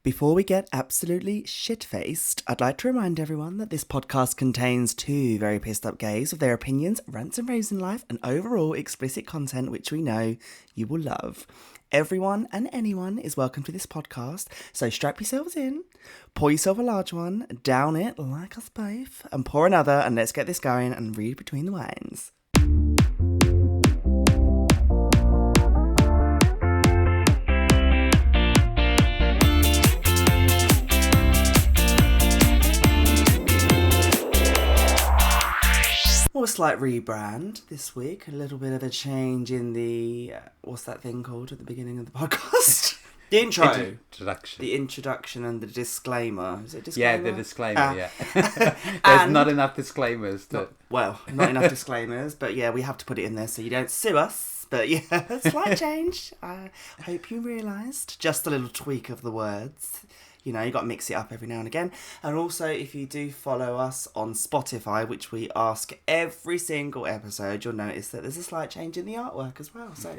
Before we get absolutely shit-faced, I'd like to remind everyone that this podcast contains two very pissed up gays with their opinions, rants and raves in life, and overall explicit content which we know you will love. Everyone and anyone is welcome to this podcast, so strap yourselves in, pour yourself a large one, down it like us both, and pour another, and let's get this going and read between the wines. Well, a slight rebrand this week, a little bit of a change in the, what's that thing called at the beginning of the podcast? The intro. Introduction. The introduction and the disclaimer. Is it disclaimer? Yeah, the disclaimer, yeah. There's not enough disclaimers. Not enough disclaimers, but yeah, we have to put it in there so you don't sue us. But yeah, a slight change. I hope you realised. Just a little tweak of the words. You know, you got to mix it up every now and again. And also, if you do follow us on Spotify, which we ask every single episode, you'll notice that there's a slight change in the artwork as well. So,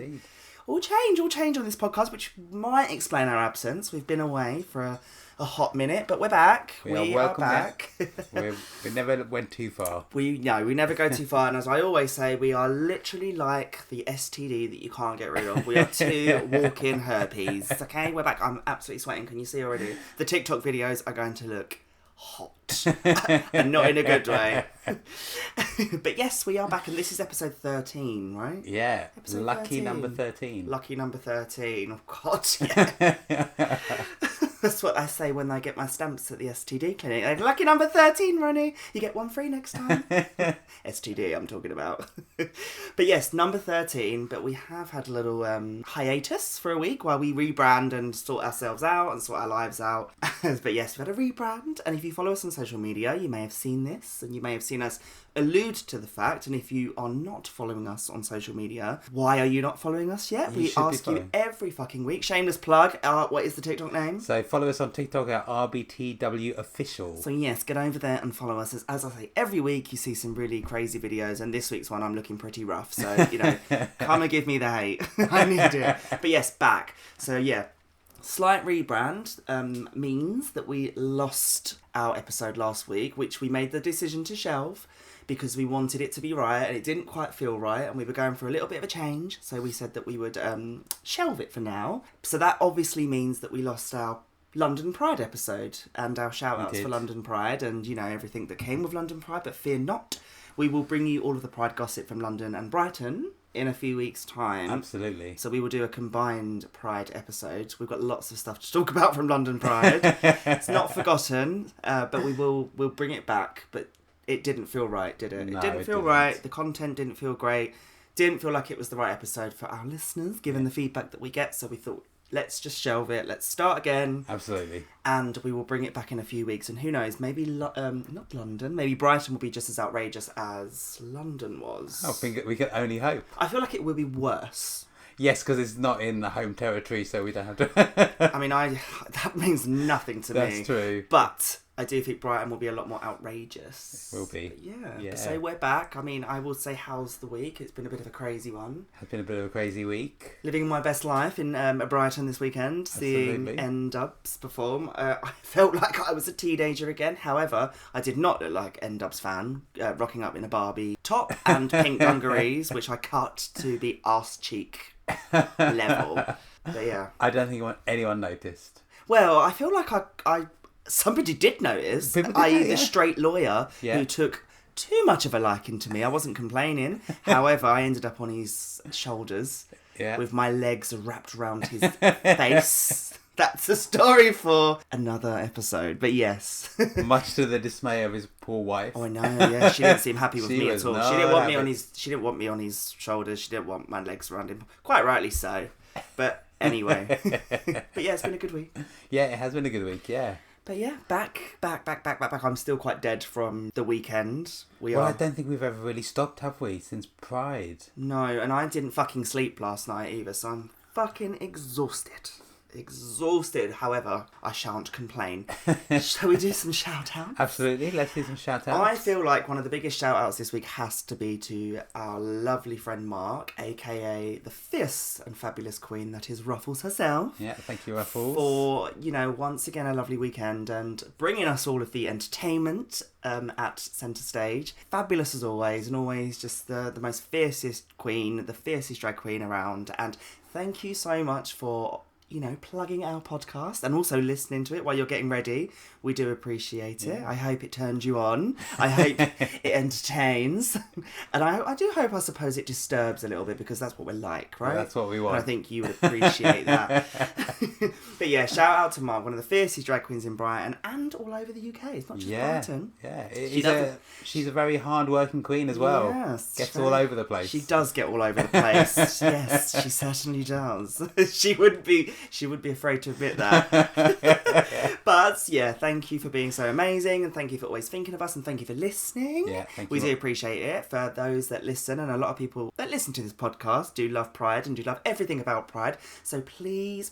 all change on this podcast, which might explain our absence. We've been away for a hot minute, but we're back. We are back. We never went too far. We never go too far. And as I always say, we are literally like the STD that you can't get rid of. We are two walking herpes. Okay, we're back. I'm absolutely sweating. Can you see already? The TikTok videos are going to look hot and not in a good way. But yes, we are back, and this is episode 13, right? Yeah, episode lucky 13. number 13. Lucky number 13. Oh God, yeah. That's what I say when I get my stamps at the STD clinic. Like, lucky number 13, Ronnie. You get one free next time. STD, I'm talking about. But yes, number 13. But we have had a little hiatus for a week while we rebrand and sort ourselves out and sort our lives out. But yes, we've had a rebrand. And if you follow us on social media, you may have seen this. And you may have seen us allude to the fact. And if you are not following us on social media, why are you not following us yet? We ask you every fucking week. Shameless plug. What is the TikTok name? So follow us on TikTok at RBTW Official. So yes, get over there and follow us. As I say, every week you see some really crazy videos, and this week's one I'm looking pretty rough. So, you know, come and give me the hate. I need it. But yes, back. So yeah, slight rebrand means that we lost our episode last week, which we made the decision to shelve because we wanted it to be right and it didn't quite feel right, and we were going for a little bit of a change. So we said that we would shelve it for now. So that obviously means that we lost our London Pride episode and our shout-outs for London Pride and, you know, everything that came with London Pride. But fear not, we will bring you all of the Pride gossip from London and Brighton in a few weeks' time. Absolutely. So we will do a combined Pride episode. We've got lots of stuff to talk about from London Pride. It's not forgotten, but we'll bring it back. But it didn't feel right, did it? No, it didn't feel right. The content didn't feel great. Didn't feel like it was the right episode for our listeners, given the feedback that we get. So we thought, let's just shelve it. Let's start again. Absolutely. And we will bring it back in a few weeks. And who knows, maybe not London. Maybe Brighton will be just as outrageous as London was. I think we can only hope. I feel like it will be worse. Yes, because it's not in the home territory, so we don't have to... I mean, that means nothing to me. That's true. But I do think Brighton will be a lot more outrageous. It will be. But yeah. So we're back. I mean, I will say, how's the week? It's been a bit of a crazy one. It's been a bit of a crazy week. Living my best life in Brighton this weekend. Absolutely. Seeing N-Dubs perform. I felt like I was a teenager again. However, I did not look like N-Dubs fan, rocking up in a Barbie top and pink dungarees, which I cut to the arse cheek level. But yeah. I don't think anyone noticed. Well, I feel like somebody did notice, i.e. the straight lawyer who took too much of a liking to me. I wasn't complaining. However, I ended up on his shoulders with my legs wrapped around his face. That's a story for another episode. But yes. Much to the dismay of his poor wife. Oh, I know, yeah. She didn't seem happy with me at all. She didn't want me on his shoulders. She didn't want my legs around him. Quite rightly so. But anyway. But yeah, it's been a good week. Yeah, it has been a good week, yeah. But yeah, back. I'm still quite dead from the weekend. I don't think we've ever really stopped, have we, since Pride? No, and I didn't fucking sleep last night either, so I'm fucking exhausted. exhausted. However, I shan't complain. Shall we do some shout-outs? Absolutely, let's do some shout-outs. I feel like one of the biggest shout-outs this week has to be to our lovely friend Mark, aka the fierce and fabulous queen that is Ruffles herself. Yeah, thank you, Ruffles. For, once again a lovely weekend and bringing us all of the entertainment at centre stage. Fabulous as always, and always just the most fiercest queen, the fiercest drag queen around. And thank you so much for plugging our podcast and also listening to it while you're getting ready. We do appreciate it. I hope it turned you on. I hope it entertains. And I do hope, I suppose, it disturbs a little bit, because that's what we're like, right? Yeah, that's what we want. And I think you would appreciate that. But yeah, shout out to Mark, one of the fiercest drag queens in Brighton and all over the UK. It's not just Brighton. Yeah, she's a very hard-working queen as well. Yes. Gets all over the place. She does get all over the place. Yes, she certainly does. She would be afraid to admit that. But yeah, thank you for being so amazing, and thank you for always thinking of us, and thank you for listening. Yeah, thank you. We do appreciate it. For those that listen, and a lot of people that listen to this podcast do love Pride and do love everything about Pride. So please,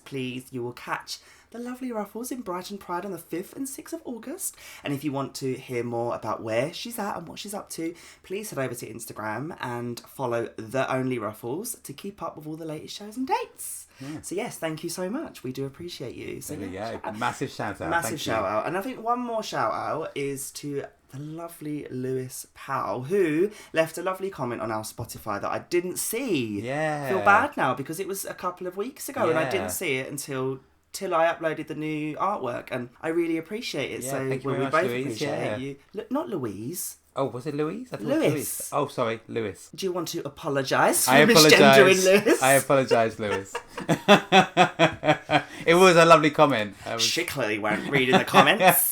you will catch the lovely Ruffles in Brighton Pride on the 5th and 6th of August. And if you want to hear more about where she's at and what she's up to, please head over to Instagram and follow The Only Ruffles to keep up with all the latest shows and dates. Yeah. So yes, thank you so much. We do appreciate you. So there we go. Massive shout out. Massive shout out. And I think one more shout out is to the lovely Lewis Powell, who left a lovely comment on our Spotify that I didn't see. Yeah. I feel bad now because it was a couple of weeks ago and I didn't see it until I uploaded the new artwork, and I really appreciate it. Yeah, So thank you we very much, both Louise. appreciate you. Not Louise. Oh, was it Louise? I thought Lewis. It was Louise. Oh, sorry, Lewis. Do you want to apologise for I misgendering Lewis? I apologise, Lewis. It was a lovely comment. She clearly weren't reading the comments.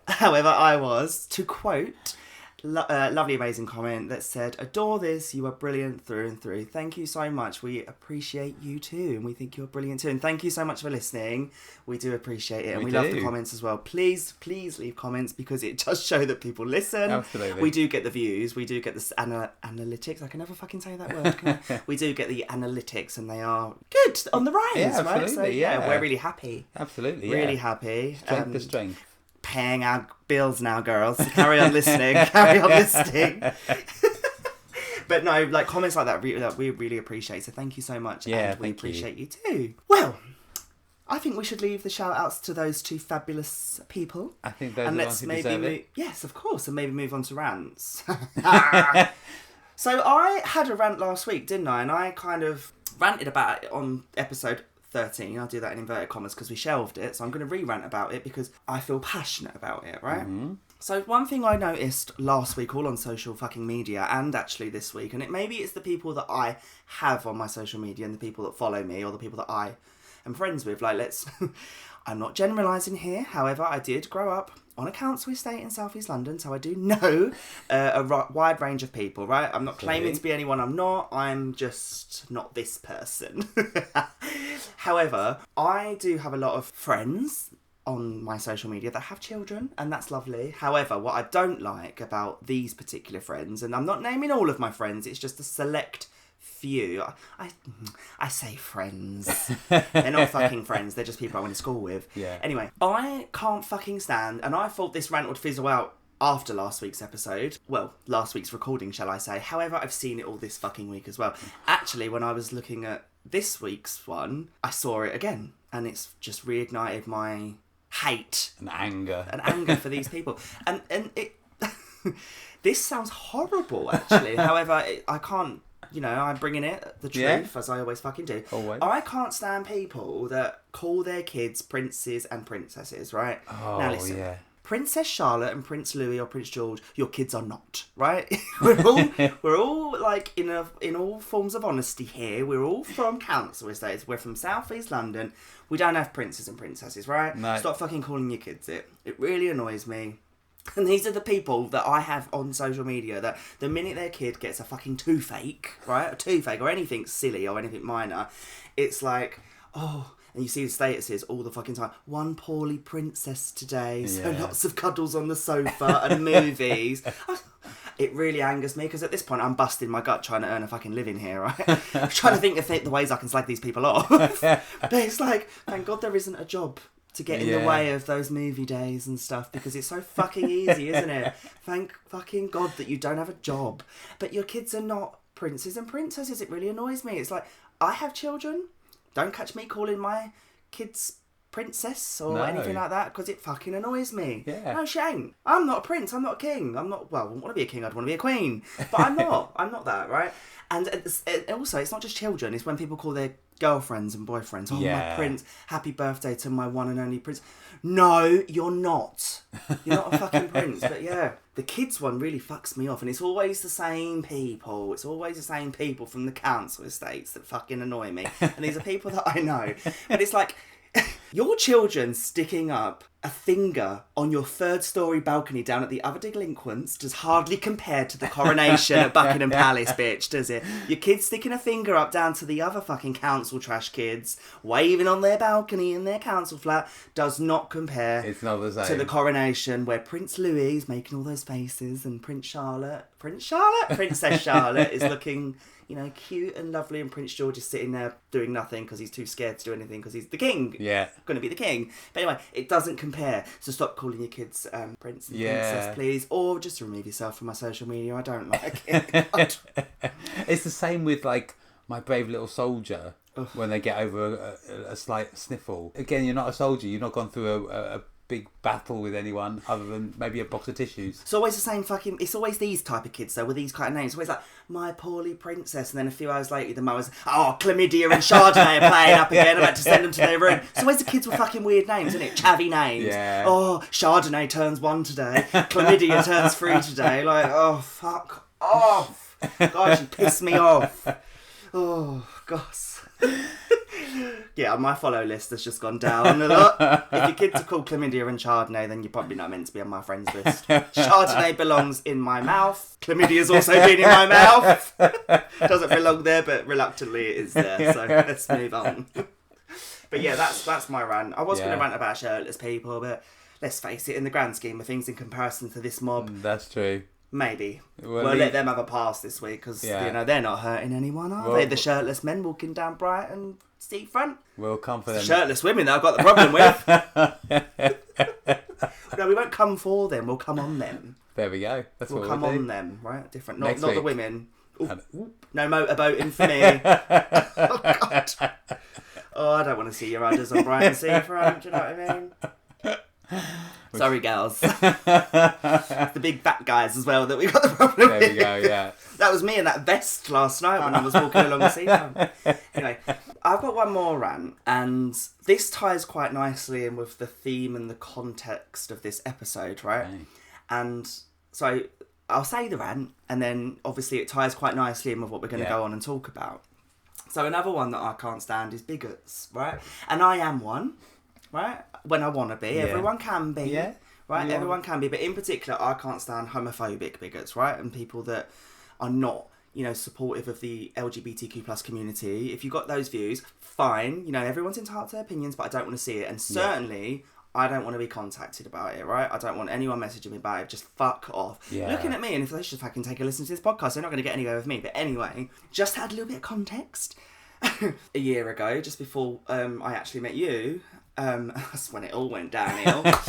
However, I was. To quote, lovely, amazing comment that said, "Adore this, you are brilliant through and through. Thank you so much. We appreciate you too, and we think you're brilliant too. And thank you so much for listening. We do appreciate it, and we love the comments as well. Please leave comments, because it does show that people listen. Absolutely. We do get the views. We do get the analytics. I can never fucking say that word, can I? We do get the analytics, and they are good on the rise, yeah, right? So yeah, we're really happy. Absolutely, really happy. Strength to strength. Paying our bills now, girls. Carry on listening. Carry on listening. But no, like comments like that, we really appreciate. So thank you so much. Yeah, and we appreciate you too. Well, I think we should leave the shout outs to those two fabulous people. I think those are the ones who deserve it. Yes, of course, and maybe move on to rants. So I had a rant last week, didn't I? And I kind of ranted about it on episode 13. I'll do that in inverted commas because we shelved it. So I'm going to re-rant about it because I feel passionate about it, right? Mm-hmm. So one thing I noticed last week all on social fucking media, and actually this week, and maybe it's the people that I have on my social media and the people that follow me or the people that I am friends with. I'm not generalising here. However, I did grow up on a council estate in South East London, so I do know a wide range of people, right? I'm not claiming to be anyone I'm not. I'm just not this person. However, I do have a lot of friends on my social media that have children, and that's lovely. However, what I don't like about these particular friends, and I'm not naming all of my friends, it's just a select few. I say friends. They're not fucking friends. They're just people I went to school with. Yeah. Anyway, I can't fucking stand, and I thought this rant would fizzle out after last week's episode. Well, last week's recording, shall I say. However, I've seen it all this fucking week as well. Actually, when I was looking at this week's one, I saw it again, and it's just reignited my hate and anger for these people. And it this sounds horrible, actually. However, I can't. I'm bringing it, the truth, as I always fucking do. Always. I can't stand people that call their kids princes and princesses, right? Oh, now listen, yeah. Princess Charlotte and Prince Louis or Prince George, your kids are not, right? we're all like in all forms of honesty here. We're all from council estates. We're from South East London. We don't have princes and princesses, right? No. Stop fucking calling your kids it. It really annoys me. And these are the people that I have on social media that the minute their kid gets a fucking toothache, right? A toothache or anything silly or anything minor, it's like, oh, and you see the statuses all the fucking time. One poorly princess today, so lots of cuddles on the sofa and movies. it really angers me, because at this point I'm busting my gut trying to earn a fucking living here, right? I'm trying to think of the ways I can slag these people off. But it's like, thank God there isn't a job to get in the way of those movie days and stuff, because it's so fucking easy, isn't it? Thank fucking God that you don't have a job. But your kids are not princes and princesses. It really annoys me. It's like, I have children. Don't catch me calling my kids princess or anything like that, because it fucking annoys me. No, she ain't. I'm not a prince. I'm not a king. I'm not, well, I wouldn't want to be a king. I'd want to be a queen. But I'm not. I'm not that, right? And also, it's not just children. It's when people call their girlfriends and boyfriends, my prince, happy birthday to my one and only prince. No, you're not. You're not a fucking prince. But yeah, the kids one really fucks me off, and it's always the same people. It's always the same people from the council estates that fucking annoy me. And these are people that I know. But it's like, your children sticking up a finger on your third-storey balcony down at the other delinquents does hardly compare to the coronation at Buckingham Palace, bitch, does it? Your kids sticking a finger up down to the other fucking council trash kids, waving on their balcony in their council flat, does not compare. It's not the same. To the coronation, where Prince Louis is making all those faces and Princess Charlotte is looking, you know, cute and lovely, and Prince George is sitting there doing nothing because he's too scared to do anything because he's the king. Yeah. Going to be the king. But anyway, it doesn't compare. So stop calling your kids prince and princess, please. Or just remove yourself from my social media. I don't like it. It's the same with, like, My Brave Little Soldier. When they get over a slight sniffle. Again, you're not a soldier. You've not gone through a big battle with anyone other than maybe a box of tissues. It's always the same fucking... It's always these type of kids, though, with these kind of names. It's always like, my poorly princess. And then a few hours later, the mother's, Chlamydia and Chardonnay are playing up again. I'm about to send them to their room. It's always the kids with fucking weird names, isn't it? Chavvy names. Yeah. Oh, Chardonnay turns 1 today. Chlamydia turns 3 today. Like, oh, fuck off. God, you piss me off. Oh, gosh. Yeah, my follow list has just gone down a lot. If your kids are called Chlamydia and Chardonnay, then you're probably not meant to be on my friends list. Chardonnay belongs in my mouth. Chlamydia's also been in my mouth. Doesn't belong there, but reluctantly it is there. So let's move on. But yeah, that's my rant. I was going to rant about shirtless people, but let's face it, in the grand scheme of things, in comparison to this mob... That's true. Maybe. We'll let them have a pass this week, because, you know, they're not hurting anyone, are they? The shirtless men walking down Brighton seafront. We'll come for them. Shirtless women that I've got the problem with. No, we won't come for them. We'll come on them. There we go. That's we'll what come we'll do. on them, right? Different. Next Not week. the women. Ooh. No motorboating for me. Oh, God. Oh, I don't want to see your udders on Brighton seafront. Do you know what I mean? Sorry, girls. The big fat guys as well that we got the problem with. There we go, yeah. That was me in that vest last night when I was walking along the seafront. Anyway, I've got one more rant, and this ties quite nicely in with the theme and the context of this episode, right? Right. And so I'll say the rant, and then obviously it ties quite nicely in with what we're going to go on and talk about. So another one that I can't stand is bigots, right? And I am one. Right? When I want to be. Everyone can be. Yeah. Right? Yeah. Everyone can be. But in particular, I can't stand homophobic bigots, right? And people that are not, you know, supportive of the LGBTQ plus community. If you've got those views, fine. You know, everyone's entitled to their opinions, but I don't want to see it. And certainly, I don't want to be contacted about it, right? I don't want anyone messaging me about it. Just fuck off. Yeah. Looking at me, and if they should fucking take a listen to this podcast, they're not going to get anywhere with me. But anyway, just to add a little bit of context. A year ago, just before I actually met you... that's when it all went downhill. Well,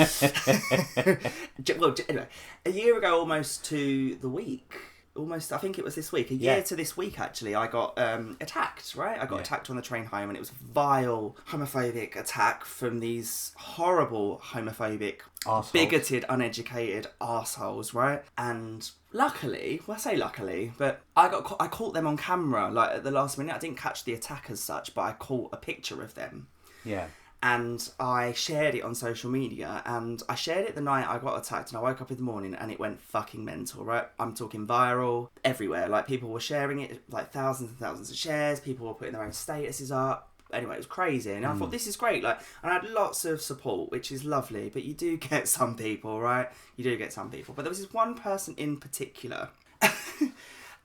anyway, a year ago, almost to the week, I think it was this week, a year to this week actually, I got attacked, right? I got attacked on the train home, and it was a vile homophobic attack from these horrible homophobic, arseholes. Bigoted, uneducated arseholes, right? And luckily, well, I say luckily, but I caught them on camera, like at the last minute. I didn't catch the attack as such, but I caught a picture of them. Yeah. And I shared it on social media, and I shared it the night I got attacked, and I woke up in the morning and it went fucking mental, right? I'm talking viral, everywhere. Like, people were sharing it, like thousands and thousands of shares, people were putting their own statuses up. Anyway, it was crazy, and I thought, this is great. Like, and I had lots of support, which is lovely, but you do get some people, right? You do get some people. But there was this one person in particular,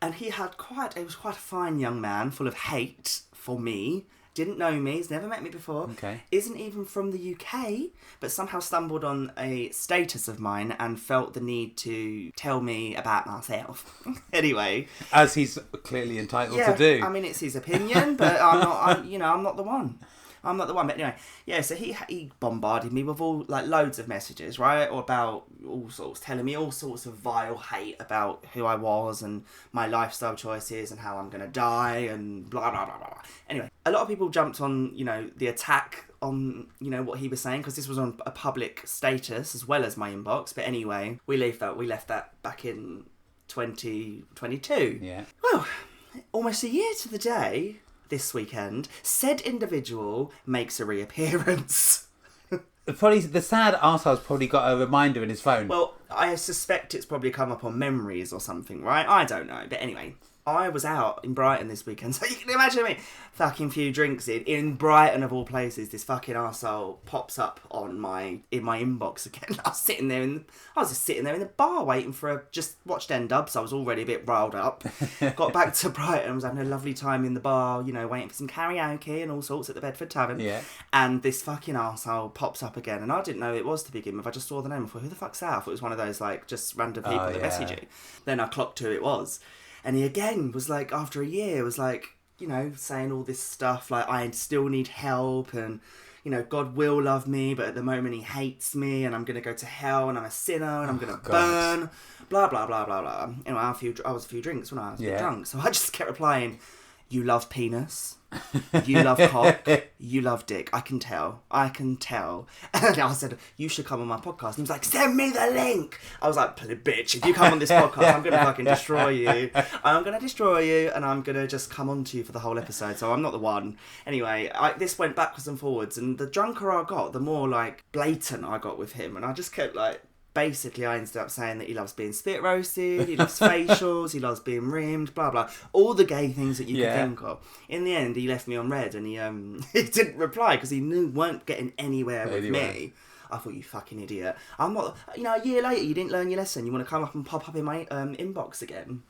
and he was quite a fine young man, full of hate for me, didn't know me, he's never met me before, Okay. isn't even from the UK, but somehow stumbled on a status of mine and felt the need to tell me about myself. Anyway. As he's clearly entitled to do. I mean, it's his opinion, but I'm not the one. I'm not the one. But anyway, yeah, so he bombarded me with all, like, loads of messages, right? Or about all sorts, telling me all sorts of vile hate about who I was and my lifestyle choices and how I'm going to die and blah, blah, blah, blah. Anyway, a lot of people jumped on, the attack on, what he was saying, because this was on a public status as well as my inbox. But anyway, we left that back in 2022. Yeah. Well, almost a year to the day this weekend, said individual makes a reappearance. Probably the sad arsehole's probably got a reminder in his phone. Well, I suspect it's probably come up on memories or something, right? I don't know. But anyway, I was out in Brighton this weekend, so you can imagine me fucking few drinks in Brighton of all places. This fucking arsehole pops up in my inbox again. I was just sitting there in the bar waiting just watched N-Dubs. I was already a bit riled up. Got back to Brighton, was having a lovely time in the bar, waiting for some karaoke and all sorts at the Bedford Tavern. Yeah. And this fucking arsehole pops up again, and I didn't know who it was to begin with. I just saw the name and thought, who the fuck's that? I thought it was one of those, like, just random people that message you. Then I clocked who it was. And he again was like, after a year, was like, saying all this stuff, like, I still need help, and, God will love me, but at the moment he hates me, and I'm going to go to hell, and I'm a sinner, and I'm going to burn, blah, blah, blah, blah, blah. Anyway, I was a few drinks when I was a bit drunk, so I just kept replying, you love penis, you love cock, you love dick. I can tell. And I said, you should come on my podcast. And he was like, send me the link. I was like, bitch, if you come on this podcast, I'm going to fucking destroy you. I'm going to destroy you, and I'm going to just come on to you for the whole episode. So I'm not the one. Anyway, this went backwards and forwards, and the drunker I got, the more, like, blatant I got with him. And I just kept, like, basically, I ended up saying that he loves being spit roasted, he loves facials, he loves being rimmed, blah, blah. All the gay things that you can think of. In the end, he left me on red, and he didn't reply because he knew weren't getting anywhere with me. I thought, you fucking idiot. I'm not, a year later, you didn't learn your lesson. You want to come up and pop up in my inbox again.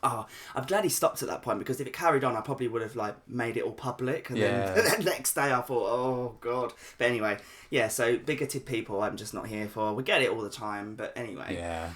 Oh, I'm glad he stopped at that point, because if it carried on, I probably would have, like, made it all public. And then the next day I thought, oh, God. But anyway, yeah, so bigoted people I'm just not here for. We get it all the time, but anyway. Yeah.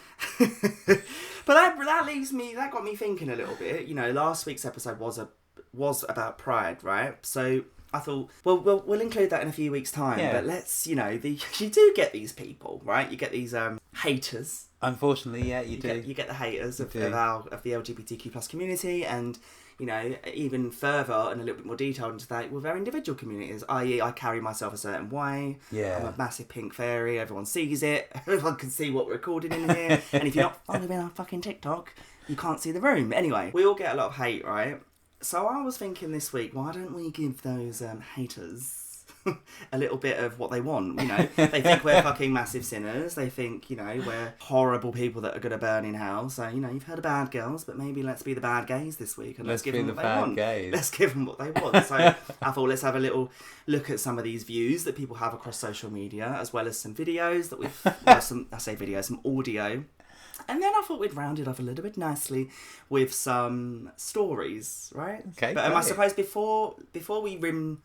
But that got me thinking a little bit. Last week's episode was about pride, right? So I thought, well, we'll include that in a few weeks' time. Yeah. But let's, you do get these people, right? You get these haters. Unfortunately, yeah, you do. You get the haters of the LGBTQ plus community, and, even further and a little bit more detailed into that with our individual communities, i.e. I carry myself a certain way. Yeah. I'm a massive pink fairy. Everyone sees it. Everyone can see what we're recording in here. And if you're not following our fucking TikTok, you can't see the room. Anyway, we all get a lot of hate, right? So I was thinking this week, why don't we give those haters a little bit of what they want? They think we're fucking massive sinners. They think, we're horrible people that are going to burn in hell. So, you've heard of bad girls, but maybe let's be the bad gays this week, and let's give them what they want. Let's give them what they want. So I thought, let's have a little look at some of these views that people have across social media, as well as some videos that we've, some audio. And then I thought we'd round it off a little bit nicely with some stories, right? Okay. But I suppose before we rim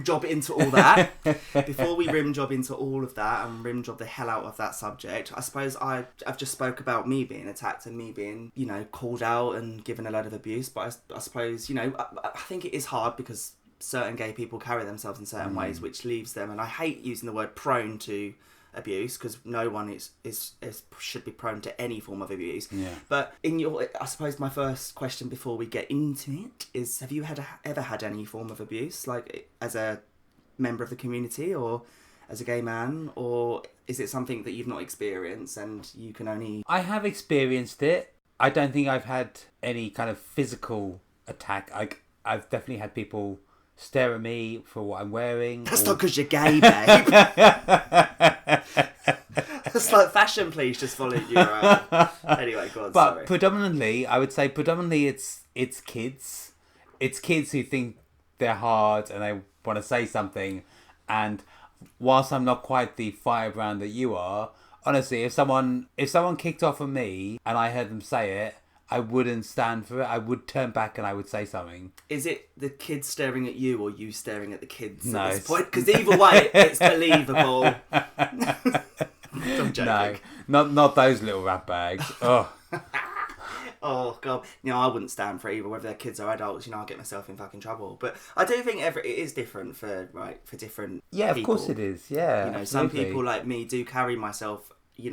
job into all that, before we rim job into all of that and rim job the hell out of that subject, I suppose I've just spoke about me being attacked and me being, called out and given a load of abuse. But I suppose, I think it is hard because certain gay people carry themselves in certain ways, which leaves them, and I hate using the word prone to abuse, because no one is should be prone to any form of abuse. Yeah. But I suppose my first question before we get into it is, have you ever had any form of abuse, like as a member of the community or as a gay man, or is it something that you've not experienced and you can only... I have experienced it. I don't think I've had any kind of physical attack. I've definitely had people stare at me for what I'm wearing. That's not because you're gay, babe. It's like fashion police just following you around. Anyway, go on, but sorry. Predominantly, I would say it's kids. It's kids who think they're hard and they want to say something. And whilst I'm not quite the firebrand that you are, honestly, if someone kicked off on me and I heard them say it, I wouldn't stand for it. I would turn back and I would say something. Is it the kids staring at you or you staring at the kids No, at this point? Because either way, it's believable. I'm joking. No, not those little rat bags. Oh. Oh god, I wouldn't stand for it either. Whether they're kids or adults, I'll get myself in fucking trouble. But I do think it is different for different. Yeah, people. Of course it is. Yeah, Some people like me do carry myself, in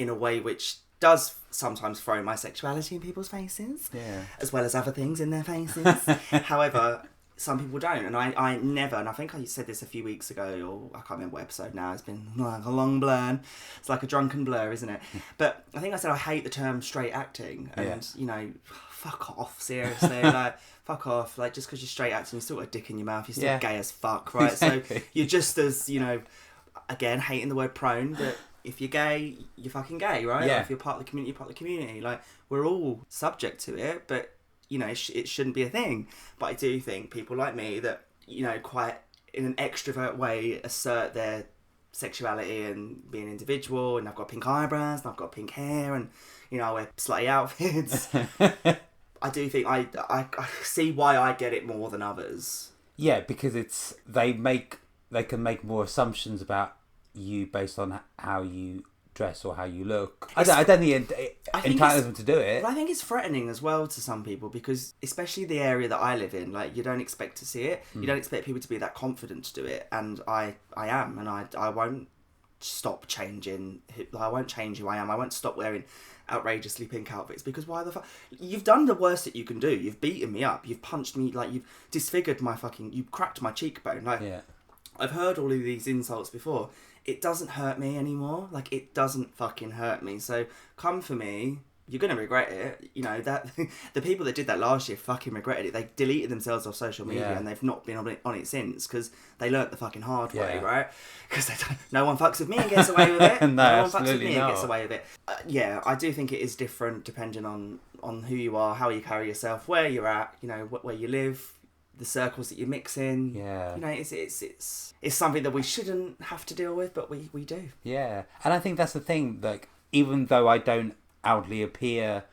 a way which does sometimes throw my sexuality in people's faces. Yeah, as well as other things in their faces. However, some people don't, and I never, and I think I said this a few weeks ago, or I can't remember what episode now, it's been like a long blur, it's like a drunken blur, isn't it? But I think I said I hate the term straight acting, and, fuck off, seriously, like, fuck off, like, just because you're straight acting, you've still got a dick in your mouth, you're still gay as fuck, right? Exactly. So you're just as, again, hating the word prone, but if you're gay, you're fucking gay, right? Yeah. Or if you're part of the community, you're part of the community, like, we're all subject to it, but it shouldn't be a thing. But I do think people like me that, quite in an extrovert way assert their sexuality and be an individual, and I've got pink eyebrows, and I've got pink hair, and, I wear slutty outfits. I do think I see why I get it more than others. Yeah, because they can make more assumptions about you based on how you dress or how you look. I don't think it entitles them to do it. But I think it's threatening as well to some people, because especially the area that I live in, like, you don't expect to see it. You don't expect people to be that confident to do it, and I am, and I won't stop changing. I won't change who I am. I won't stop wearing outrageously pink outfits, because why the fuck? You've done the worst that you can do. You've beaten me up. You've punched me, like, you've disfigured you've cracked my cheekbone. Like, I've heard all of these insults before. It doesn't hurt me anymore. Like, it doesn't fucking hurt me. So come for me. You're going to regret it. That the people that did that last year fucking regretted it. They deleted themselves off social media and they've not been on it since, because they learnt the fucking hard way, right? Because no one fucks with me and gets away with it. no one fucks with me and gets away with it. I do think it is different depending on who you are, how you carry yourself, where you're at, where you live, the circles that you mix in. It's something that we shouldn't have to deal with, but we do. Yeah, and I think that's the thing. Like, even though I don't outwardly appear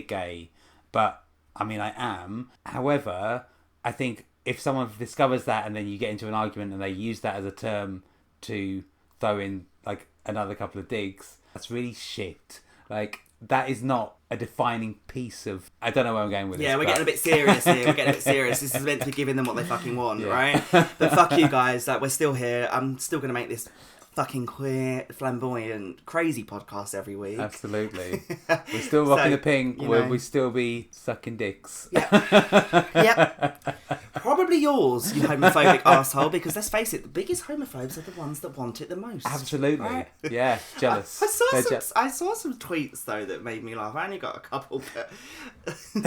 gay, but I mean I am. However, I think if someone discovers that and then you get into an argument and they use that as a term to throw in like another couple of digs, that's really shit. Like, that is not a defining piece of... I don't know where I'm going with this. Yeah, we're getting a bit serious here. This is meant to be giving them what they fucking want, right? But fuck you guys. Like, we're still here. I'm still going to make this fucking queer, flamboyant, crazy podcast every week. Absolutely. We're still rocking the pink. We still be sucking dicks. Yep. Probably yours, you homophobic asshole, because let's face it, the biggest homophobes are the ones that want it the most. Absolutely. Right? Yeah, jealous. I saw some tweets, though, that made me laugh. I only got a couple, but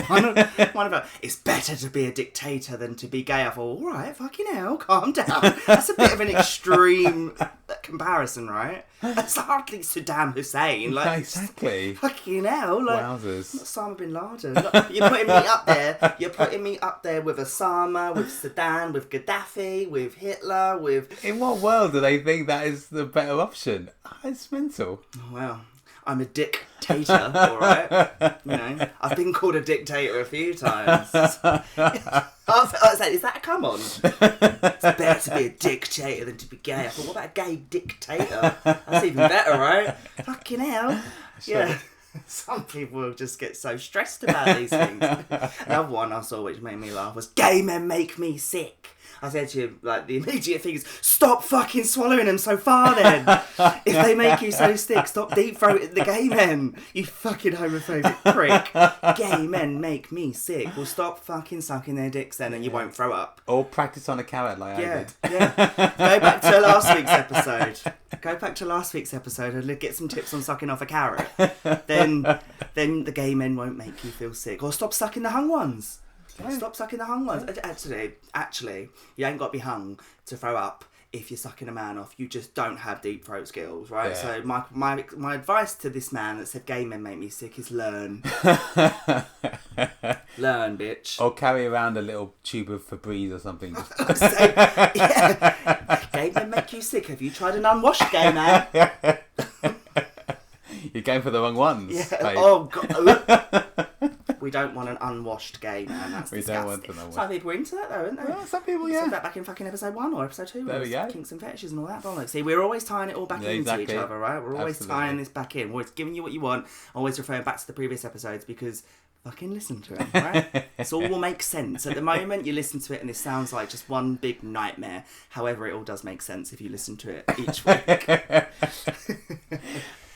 one about, it's better to be a dictator than to be gay. I thought, all right, fucking hell, calm down. That's a bit of an extreme comparison, right? That's hardly Saddam Hussein. Like, exactly. Fucking hell. Like, wowzers. Osama bin Laden. Look, you're putting me up there. You're putting me up there with Osama, with Saddam, with Gaddafi, with Hitler, with... In what world do they think that is the better option? It's mental. Well, I'm a dictator, all right? I've been called a dictator a few times. I was like, is that a come on? It's better to be a dictator than to be gay. I thought, what about a gay dictator? That's even better, right? Fucking hell. Sure. Yeah. Some people will just get so stressed about these things. Another one I saw which made me laugh was, gay men make me sick. I said to him, like, the immediate thing is, stop fucking swallowing them so far then. If they make you so sick, stop deep-throating the gay men. You fucking homophobic prick. Gay men make me sick. Well, stop fucking sucking their dicks then and you won't throw up. Or practice on a carrot like I did. Yeah. Go back to last week's episode. And get some tips on sucking off a carrot. Then the gay men won't make you feel sick. Or stop sucking the hung ones. Stop sucking the hung ones. Actually, you ain't got to be hung to throw up if you're sucking a man off. You just don't have deep throat skills, right? Yeah. So my advice to this man that said gay men make me sick is learn. Learn, bitch. Or carry around a little tube of Febreze or something. Gay men make you sick. Have you tried an unwashed gay man? You're going for the wrong ones. Yeah. Babe. Oh God. We don't want an unwashed gay man. That's We disgusting. don't want an unwashed. Some people are into that though, aren't they? Well, some people, We yeah. said that back in fucking episode 1 or episode 2. There we go. Kinks and fetishes and all that bollocks. See, we're always tying it all back Yeah, into exactly. each other, right? We're always Absolutely. tying this back in. We're always giving you what you want. Always referring back to the previous episodes because fucking listen to it, right? It all will make sense. At the moment, you listen to it and it sounds like just one big nightmare. However, it all does make sense if you listen to it each week.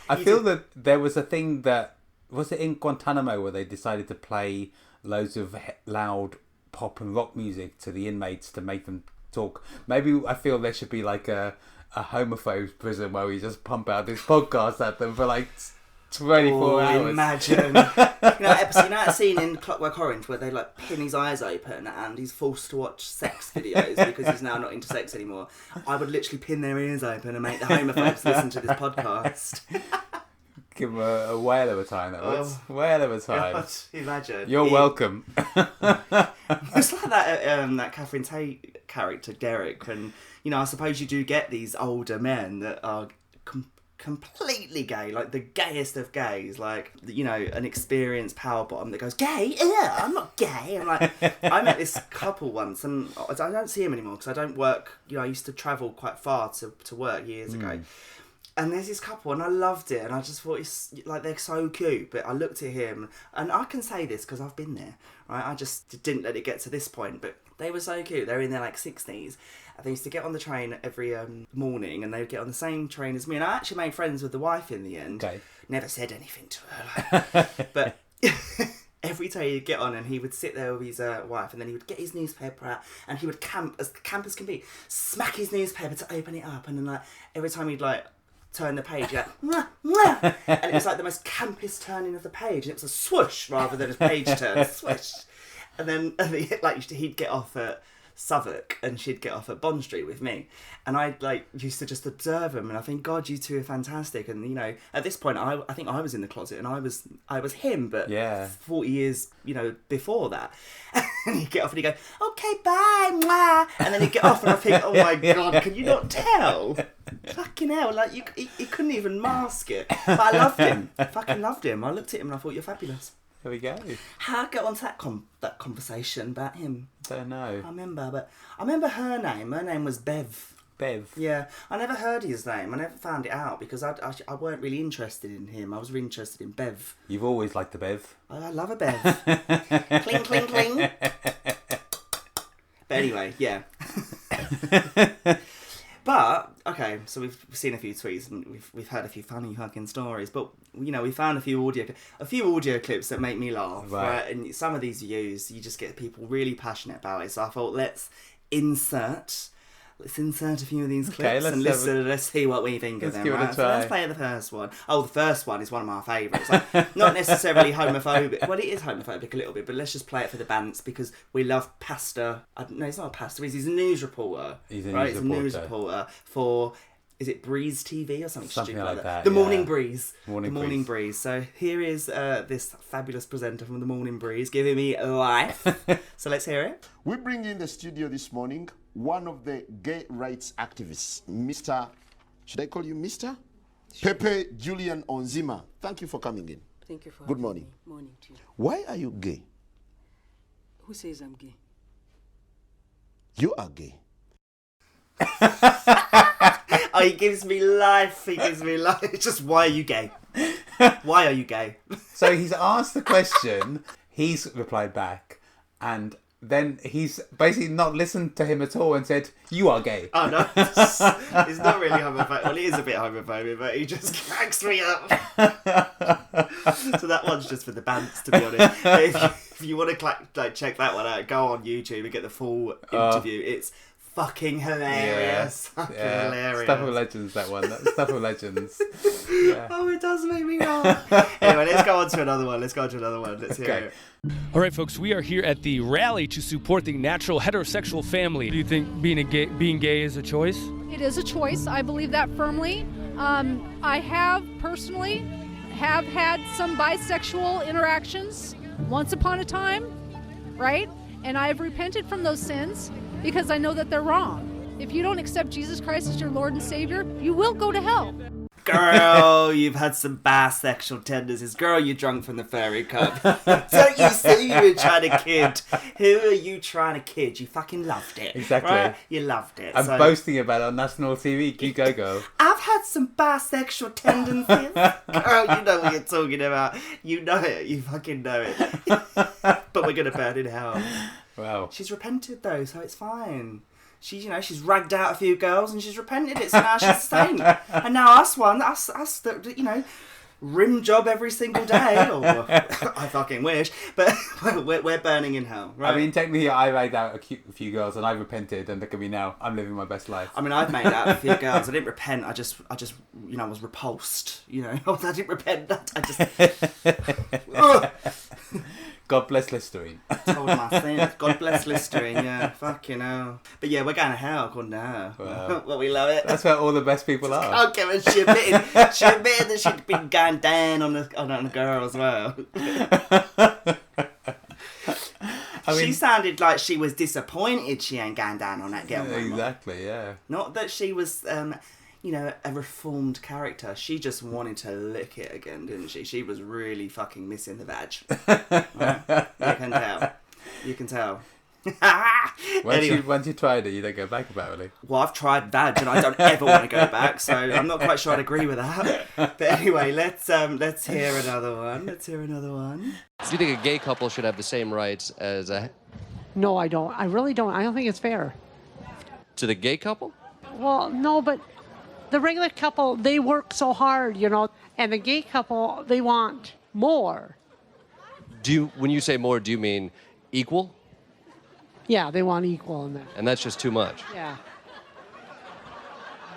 I feel that there was a thing that... Was it in Guantanamo where they decided to play loads of loud pop and rock music to the inmates to make them talk? Maybe I feel there should be like a homophobe prison where we just pump out this podcast at them for like 24 hours. Imagine. You know that scene in Clockwork Orange where they like pin his eyes open and he's forced to watch sex videos because he's now not into sex anymore. I would literally pin their ears open and make the homophobes listen to this podcast. Give them a whale of a time, that was. Whale of a time. God, imagine. You're welcome. It's like that Catherine Tate character, Derek, when, you know, I suppose you do get these older men that are completely gay, like the gayest of gays, like, you know, an experienced power bottom that goes, gay? Yeah, I'm not gay. I'm like, I met this couple once, and I don't see him anymore because I don't work, you know, I used to travel quite far to work years ago. And there's this couple, and I loved it, and I just thought, it's like, they're so cute. But I looked at him, and I can say this because I've been there, right? I just didn't let it get to this point, but they were so cute. They're in their like 60s, and they used to get on the train every morning, and they would get on the same train as me. And I actually made friends with the wife in the end. Okay. Never said anything to her, like, but every time he'd get on, and he would sit there with his wife, and then he would get his newspaper out, and he would camp as can be, smack his newspaper to open it up, and then like every time he'd like turn the page, like, mwah, mwah. And it was like the most campest turning of the page, and it was a swoosh rather than a page turn, swoosh. And then like he'd get off at Southwark and she'd get off at Bond Street with me, and I like used to just observe them, and I think, God, you two are fantastic. And you know, at this point I think I was in the closet, and I was him, but 40 years, you know, before that. And he'd get off and he'd go, okay, bye, mwah. And then he'd get off, and I think, oh my God, can you not tell? Fucking hell, like he couldn't even mask it. But I loved him. I fucking loved him. I looked at him and I thought, you're fabulous. There we go. How I got onto that conversation about him? Don't know. I remember her name. Her name was Bev. Bev. Yeah, I never heard his name. I never found it out because I weren't really interested in him. I was really interested in Bev. You've always liked the Bev. I love a Bev. Cling, cling, cling. But anyway, yeah. But okay, so we've seen a few tweets and we've heard a few funny fucking stories, but you know, we found a few audio clips that make me laugh, right? And some of these you just get people really passionate about it. So I thought let's insert a few of these clips and let's see what we think of them. Right? So let's play the first one. Oh, the first one is one of my favourites. Like, not necessarily homophobic. Well, it is homophobic a little bit, but let's just play it for the bants because we love Pastor. No, he's not a pastor. He's a news reporter. He's a news reporter for. Is it Breeze TV or something stupid like that? The Morning Breeze. Morning Breeze. So here is this fabulous presenter from the Morning Breeze giving me life. So let's hear it. We bring in the studio this morning one of the gay rights activists, Mr. Should I call you Mr? Sure. Pepe Julian Onzima. Thank you for coming in. Thank you for Good morning. Me. Morning to you. Why are you gay? Who says I'm gay? You are gay. Oh, he gives me life. It's just, why are you gay? Why are you gay? So he's asked the question, he's replied back, and then he's basically not listened to him at all and said, you are gay. Oh, no. It's not really homophobic. Well, it is a bit homophobic, but he just cracks me up. So that one's just for the bands, to be honest. If you want to check that one out, go on YouTube and get the full interview. It's fucking hilarious. Hilarious. Stuff of legends, that one. That's Stuff of legends. Yeah. Oh, it does make me laugh. Anyway, let's go on to another one. Let's hear it. All right, folks, we are here at the rally to support the natural heterosexual family. Do you think being gay is a choice? It is a choice. I believe that firmly. I have personally had some bisexual interactions once upon a time, right? And I have repented from those sins because I know that they're wrong. If you don't accept Jesus Christ as your Lord and Savior, you will go to hell. Girl, you've had some bisexual tendencies. Girl, you drunk from the fairy cup. Don't you see you were trying to kid? Who are you trying to kid? You fucking loved it. Exactly. Right? You loved it. I'm boasting about it on national TV. You go, girl. I've had some bisexual tendencies. Girl, you know what you're talking about. You know it. You fucking know it. But we're going to burn in hell. Wow. She's repented though, so it's fine. She's ragged out a few girls and she's repented it, so now she's a saint. And now us that, rim job every single day. Or I fucking wish, but we're burning in hell. Right? I mean, technically, I ragged out a few girls and I repented, and look at me now. I'm living my best life. I mean, I've made out a few girls. I didn't repent. I just, was repulsed. I didn't repent. I just. God bless Listerine. Told my sins. God bless Listerine, yeah. Fucking hell. But yeah, we're going to hell according to her. Wow. Well, we love it. That's where all the best people are. I don't care what she admitted. She admitted that she'd been going down on a girl as well. She sounded like she was disappointed she ain't going down on that girl. Exactly, yeah. Not that she was... a reformed character. She just wanted to lick it again, didn't she? She was really fucking missing the vag. Right? You can tell. Once you tried it, you don't go back, apparently. Well, I've tried vag and I don't ever want to go back, so I'm not quite sure I'd agree with that. But anyway, let's hear another one. Do you think a gay couple should have the same rights as a... No, I don't. I really don't. I don't think it's fair. To the gay couple? Well, no, but the regular couple, they work so hard, and the gay couple, they want more. When you say more, do you mean equal? Yeah, they want equal in that. And that's just too much? Yeah.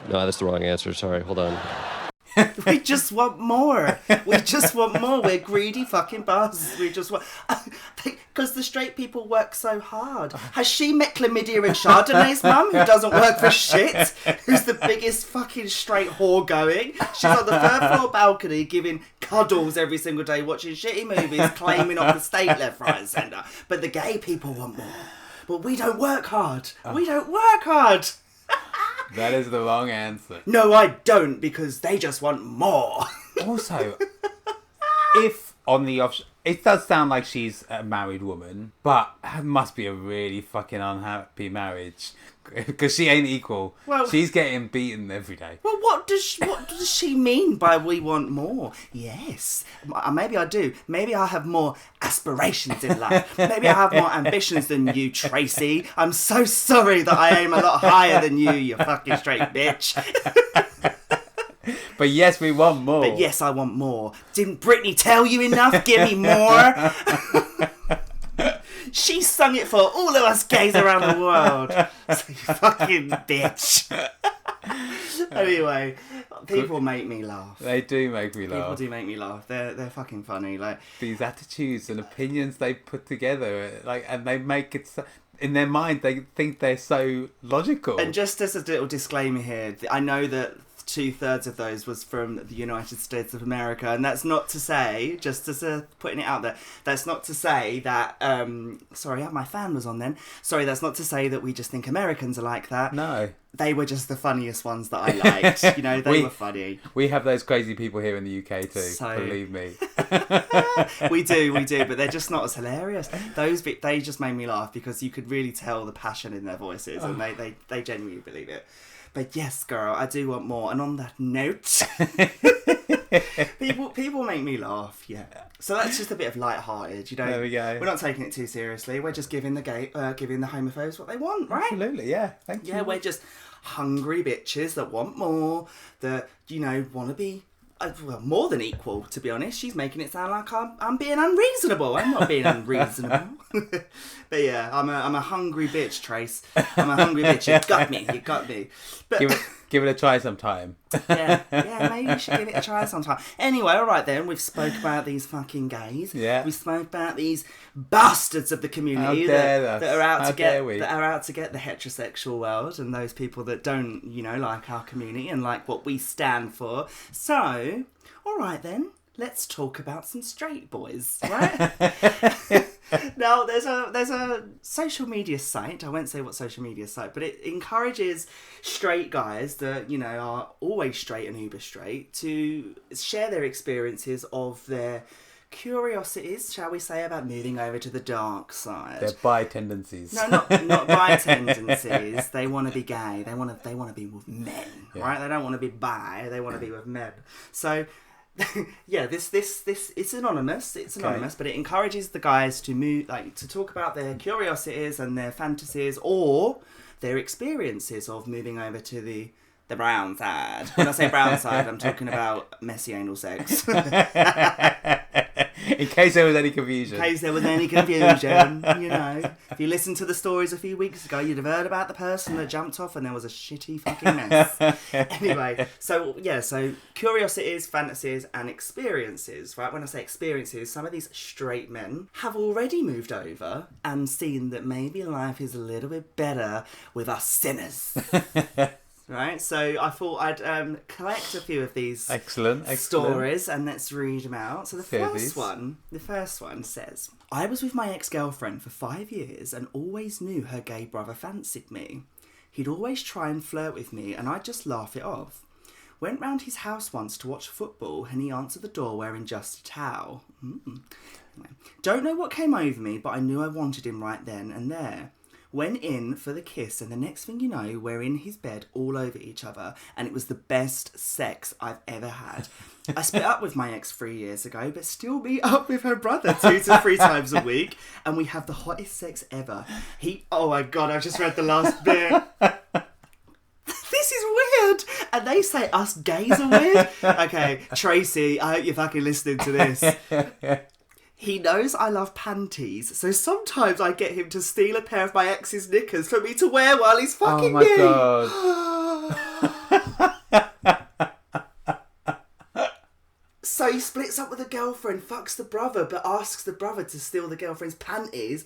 No, that's the wrong answer. Sorry, hold on. We just want more. We're greedy fucking bastards. We just want... Because the straight people work so hard. Has she met Chlamydia and Chardonnay's mum, who doesn't work for shit? Who's the biggest fucking straight whore going? She's on the third floor balcony giving cuddles every single day, watching shitty movies, claiming off the state left, right and centre. But the gay people want more. But we don't work hard. That is the wrong answer. No, I don't, because they just want more. Also, if on the off... It does sound like she's a married woman, but it must be a really fucking unhappy marriage. Because she ain't equal. Well, she's getting beaten every day. Well, what does she mean by we want more? Yes, maybe I do. Maybe I have more aspirations in life. Maybe I have more ambitions than you, Tracy. I'm so sorry that I aim a lot higher than you fucking straight bitch. But yes, we want more. But yes, I want more. Didn't Britney tell you enough? Give me more. She sung it for all of us gays around the world. So you fucking bitch. Anyway, people make me laugh. They do make me laugh. People do make me laugh. They're fucking funny. Like these attitudes and opinions they put together, and they make it so, in their mind they think they're so logical. And just as a little disclaimer here, I know that 2/3 of those was from the United States of America, and that's not to say, just as putting it out there, that's not to say that sorry, my fan was on then. Sorry, that's not to say that we just think Americans are like that. No. They were just the funniest ones that I liked. They were funny. We have those crazy people here in the UK too, believe me. we do, but they're just not as hilarious. They just made me laugh because you could really tell the passion in their voices, and they genuinely believe it. But yes, girl, I do want more. And on that note, people make me laugh. Yeah. So that's just a bit of light-hearted, There we go. We're not taking it too seriously. We're just giving the homophobes what they want, right? Absolutely, yeah. Thank you. Yeah, we're just hungry bitches that want more, that want to be. Well, more than equal, to be honest. She's making it sound like I'm being unreasonable. I'm not being unreasonable. But yeah, I'm a hungry bitch, Trace. I'm a hungry bitch. You got me. But give it a try sometime. yeah, maybe you should give it a try sometime. Anyway, all right then. We've spoke about these fucking gays. Yeah. We spoke about these bastards of the community that are out to get the heterosexual world and those people that don't, like our community and like what we stand for. So, all right then. Let's talk about some straight boys, right? Now, there's a social media site. I won't say what social media site, but it encourages straight guys that, you know, are always straight and uber straight to share their experiences of their curiosities, shall we say, about moving over to the dark side. Their bi tendencies. No, not bi tendencies. They want to be gay. They want to be with men, right? They don't want to be bi. They want to be with men. So, yeah, this it's anonymous. It's anonymous, but it encourages the guys to move, like, to talk about their curiosities and their fantasies or their experiences of moving over to the brown side. When I say brown side, I'm talking about messy anal sex. In case there was any confusion. You know. If you listened to the stories a few weeks ago, you'd have heard about the person that jumped off and there was a shitty fucking mess. Anyway, so curiosities, fantasies, and experiences, right? When I say experiences, some of these straight men have already moved over and seen that maybe life is a little bit better with us sinners. Right, so I thought I'd collect a few of these excellent stories and let's read them out. So the first one says, I was with my ex-girlfriend for 5 years and always knew her gay brother fancied me. He'd always try and flirt with me and I'd just laugh it off. Went round his house once to watch football and he answered the door wearing just a towel. Don't know what came over me, but I knew I wanted him right then and there. Went in for the kiss and the next thing you know, we're in his bed all over each other and it was the best sex I've ever had. I split up with my ex 3 years ago, but still meet up with her brother 2 to 3 times a week and we have the hottest sex ever. Oh my God, I've just read the last bit. This is weird. And they say us gays are weird? Okay, Tracy, I hope you're fucking listening to this. He knows I love panties, so sometimes I get him to steal a pair of my ex's knickers for me to wear while he's fucking me. Oh my God. So he splits up with a girlfriend, fucks the brother, but asks the brother to steal the girlfriend's panties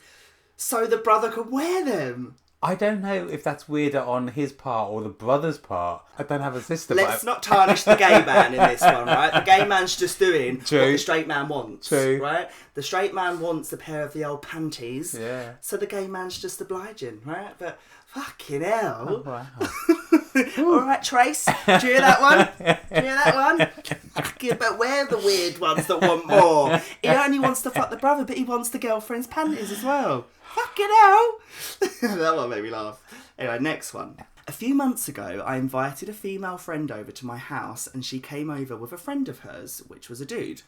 so the brother can wear them. I don't know if that's weirder on his part or the brother's part. I don't have a sister. Let's not tarnish the gay man in this one, right? The gay man's just doing what the straight man wants. True. Right? The straight man wants a pair of the old panties. Yeah. So the gay man's just obliging, right? But fucking hell. Oh, wow. All right, Trace. Do you hear that one? But we're the weird ones that want more. He only wants to fuck the brother, but he wants the girlfriend's panties as well. Fucking hell. That one made me laugh. Anyway, next one. A few months ago, I invited a female friend over to my house and she came over with a friend of hers, which was a dude.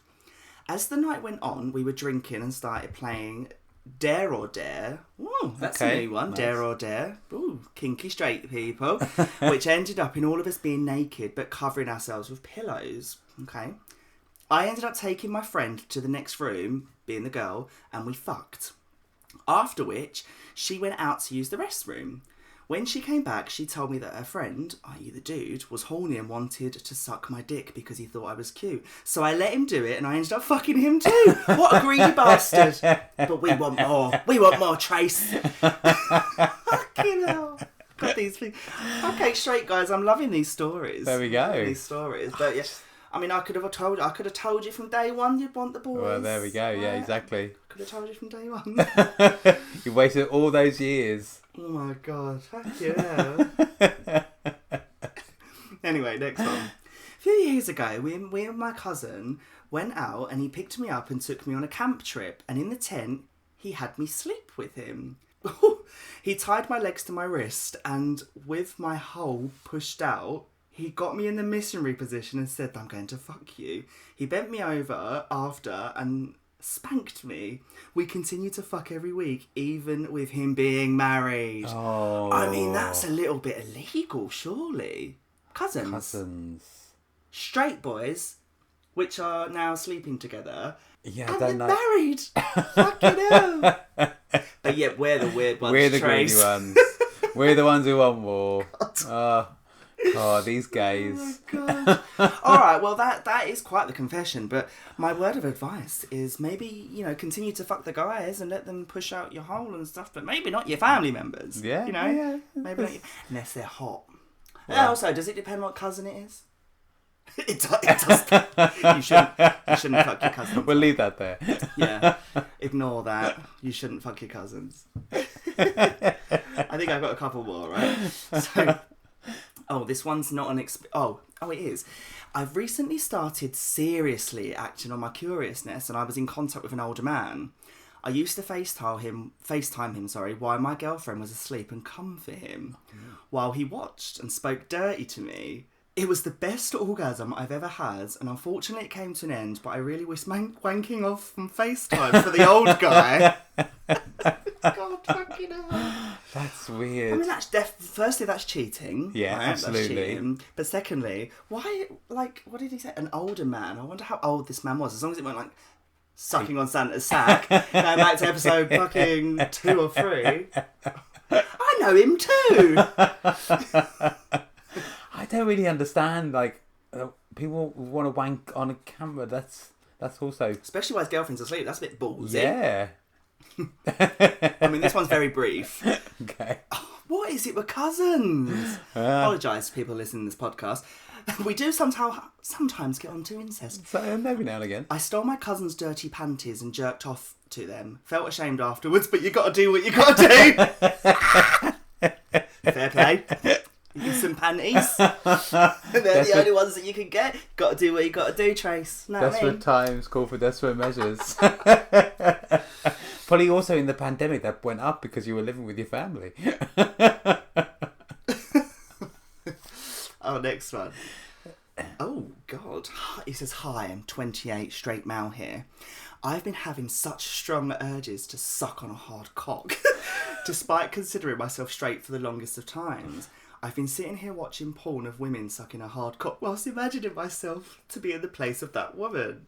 As the night went on, we were drinking and started playing Dare or Dare. Ooh, that's a new one. Nice. Dare or Dare. Ooh, kinky straight people. Which ended up in all of us being naked but covering ourselves with pillows. Okay. I ended up taking my friend to the next room, being the girl, and we fucked. After which, she went out to use the restroom. When she came back, she told me that her friend, i.e. the dude, was horny and wanted to suck my dick because he thought I was cute. So I let him do it and I ended up fucking him too. What a greedy bastard. But we want more. We want more, Trace. Fucking hell. Got these things. Okay, straight guys, I'm loving these stories. There we go. These stories. But yeah, I mean, I could have told you from day one you'd want the boys. Well, there we go. Yeah, exactly. Could have told you from day one. You wasted all those years. Oh my God, fuck you. Anyway, next one. A few years ago, we and my cousin went out and he picked me up and took me on a camp trip. And in the tent, he had me sleep with him. He tied my legs to my wrist and with my hole pushed out, he got me in the missionary position and said, I'm going to fuck you. He bent me over after and spanked me. We continued to fuck every week, even with him being married. Oh. I mean, that's a little bit illegal, surely. Cousins. Straight boys, which are now sleeping together. Yeah, and don't they're know. married. Fucking hell. But yet, we're the weird ones. We're the greedy ones. We're the ones who want more. Oh, these gays. Oh my God. All right, well, that is quite the confession, but my word of advice is maybe, continue to fuck the guys and let them push out your hole and stuff, but maybe not your family members. Yeah. Maybe not unless they're hot. Well, and also, does it depend what cousin it is? It does. You shouldn't fuck your cousins. We'll leave that there. Yeah, ignore that. You shouldn't fuck your cousins. I think I've got a couple more, right? So, this one's not an it is. I've recently started seriously acting on my curiousness, and I was in contact with an older man. I used to FaceTime him, while my girlfriend was asleep and come for him while he watched and spoke dirty to me. It was the best orgasm I've ever had, and unfortunately it came to an end, but I really was wanking off from FaceTime for the old guy. God fucking hell. That's weird. I mean, firstly, that's cheating. Yeah, right? absolutely. That's cheating. But secondly, why, what did he say? An older man. I wonder how old this man was, as long as it weren't, sucking on Santa's sack. Going back to episode fucking 2 or 3. I know him too. I don't really understand, people want to wank on a camera. That's also... Especially while his girlfriend's asleep. That's a bit ballsy. Yeah. I mean, this one's very brief. Okay. What is it with cousins? Apologise to people listening to this podcast. We do sometimes get onto incest. So, every now and again. I stole my cousin's dirty panties and jerked off to them. Felt ashamed afterwards, but you got to do what you got to do. Fair play. You get some panties. They're the only ones that you can get. Got to do what you got to do, Trace. Know what I mean? Desperate times call for desperate measures. Probably also in the pandemic that went up because you were living with your family. Next one. Oh, God. He says, hi, I'm 28, straight male here. I've been having such strong urges to suck on a hard cock, despite considering myself straight for the longest of times. I've been sitting here watching porn of women sucking a hard cock whilst imagining myself to be in the place of that woman.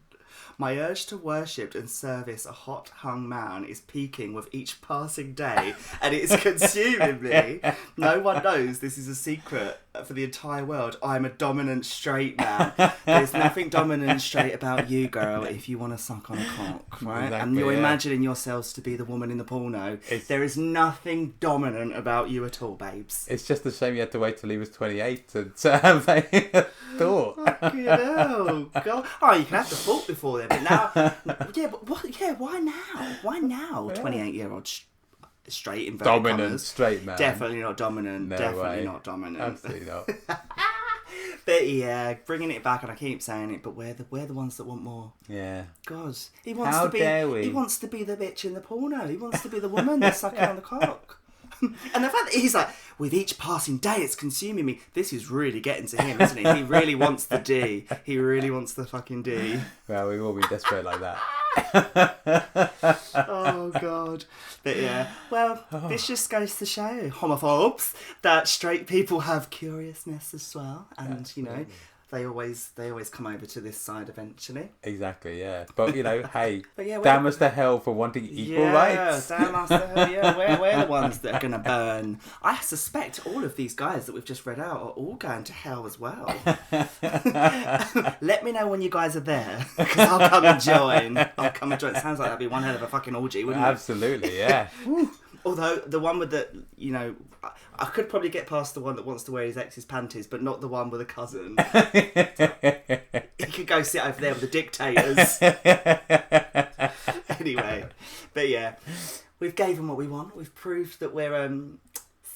My urge to worship and service a hot hung man is peaking with each passing day, and it is consuming me. No one knows this is a secret for the entire world. I'm a dominant straight man. There's nothing dominant straight about you, girl, if you want to suck on a cock, right? Exactly, and you're imagining yourselves to be the woman in the porno. There is nothing dominant about you at all, babes. It's just a shame you had to wait till he was 28 to have a thought. Fucking hell, God. Oh, you can have the thought before then, but now, why now? Why now? 28-year-old straight inverted dominant commas. Straight man. Definitely not dominant. No Definitely way. not dominant. Absolutely not. But yeah, bringing it back, and I keep saying it, but we're the ones that want more. Yeah. God, he wants How to be. dare we? He wants to be the bitch in the porno. He wants to be the woman that's sucking on the cock. And the fact that he's like, with each passing day, it's consuming me. This is really getting to him, isn't it? He really wants the D. He really wants the fucking D. Well, we've all been desperate like that. Oh, God. But yeah, well, this just goes to show, homophobes, that straight people have curiousness as well. And, they always come over to this side eventually. Exactly, yeah. But, hey, But yeah, damn us to hell for wanting equal rights. Yeah, damn us to hell, yeah. We're the ones that are going to burn. I suspect all of these guys that we've just read out are all going to hell as well. Let me know when you guys are there, because I'll come and join. It sounds like that'd be one hell of a fucking orgy, wouldn't it? Absolutely, yeah. Although the one with the, I could probably get past the one that wants to wear his ex's panties, but not the one with a cousin. He could go sit over there with the dictators. Anyway, but yeah, we've gave them what we want. We've proved that we're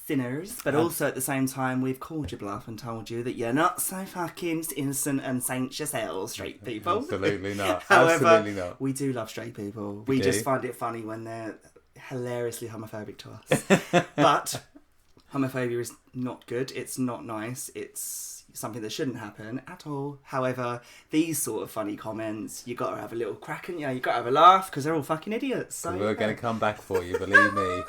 sinners, but also at the same time we've called you bluff and told you that you're not so fucking innocent and saint yourselves, straight people. Absolutely not. However, Absolutely not. we do love straight people. We do. just find it funny when they're hilariously homophobic to us. But homophobia is not good. It's not nice. It's something that shouldn't happen at all. However, these sort of funny comments, you got to have a little crack and you got to have a laugh because they're all fucking idiots. So We're going to come back for you, believe me.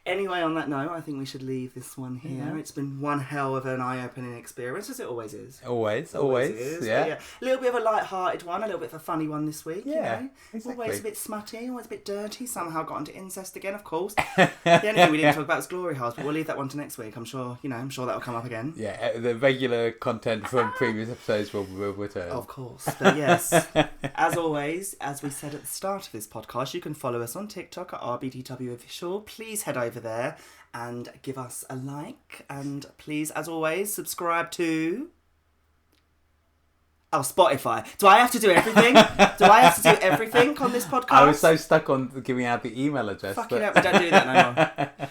Anyway, on that note, I think we should leave this one here. Yeah. It's been one hell of an eye-opening experience, as it always is. Always, is. Yeah. A little bit of a light-hearted one, a little bit of a funny one this week. Yeah, exactly. Always a bit smutty, always a bit dirty. Somehow got into incest again, of course. The only thing we didn't talk about was glory holes, but we'll leave that one to next week. I'm sure that'll come up again. Yeah, the regular content from previous episodes will return. Of course, but yes, as always, as we said at the start of this podcast, you can follow us on TikTok at RBDW Official. Please head over there and give us a like, and please, as always, subscribe to Oh, Spotify. Do I have to do everything? Do I have to do everything on this podcast? I was so stuck on giving out the email address. Fucking hell, we don't do that no more.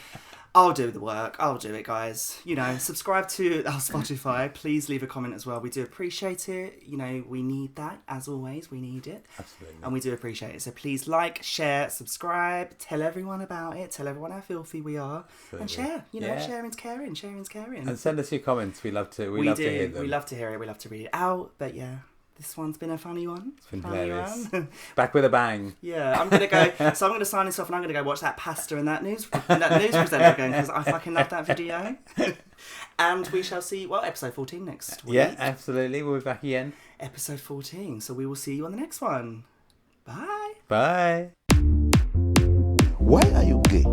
I'll do the work. I'll do it, guys. You know, subscribe to our Spotify. Please leave a comment as well. We do appreciate it. You know, we need that. As always, we need it. Absolutely. And we do appreciate it. So please like, share, subscribe. Tell everyone about it. Tell everyone how filthy we are. Absolutely. And share. You know, sharing's caring. Sharing's caring. And send us your comments. We love to. We love to hear them. We love to hear it. We love to read it out. But yeah. This one's been a funny one. It's been funny hilarious. one. Back with a bang. Yeah, I'm gonna go. So I'm gonna sign this off, and I'm gonna go watch that pasta and that news presenter again because I fucking love that video. And we shall see. Well, episode 14 next week. Yeah, absolutely. We'll be back again. Episode 14. So we will see you on the next one. Bye. Bye. Why are you gay?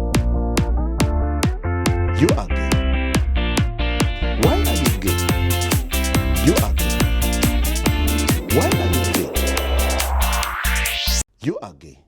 You are gay. Why are you gay? You are gay. Why are you gay? You are gay.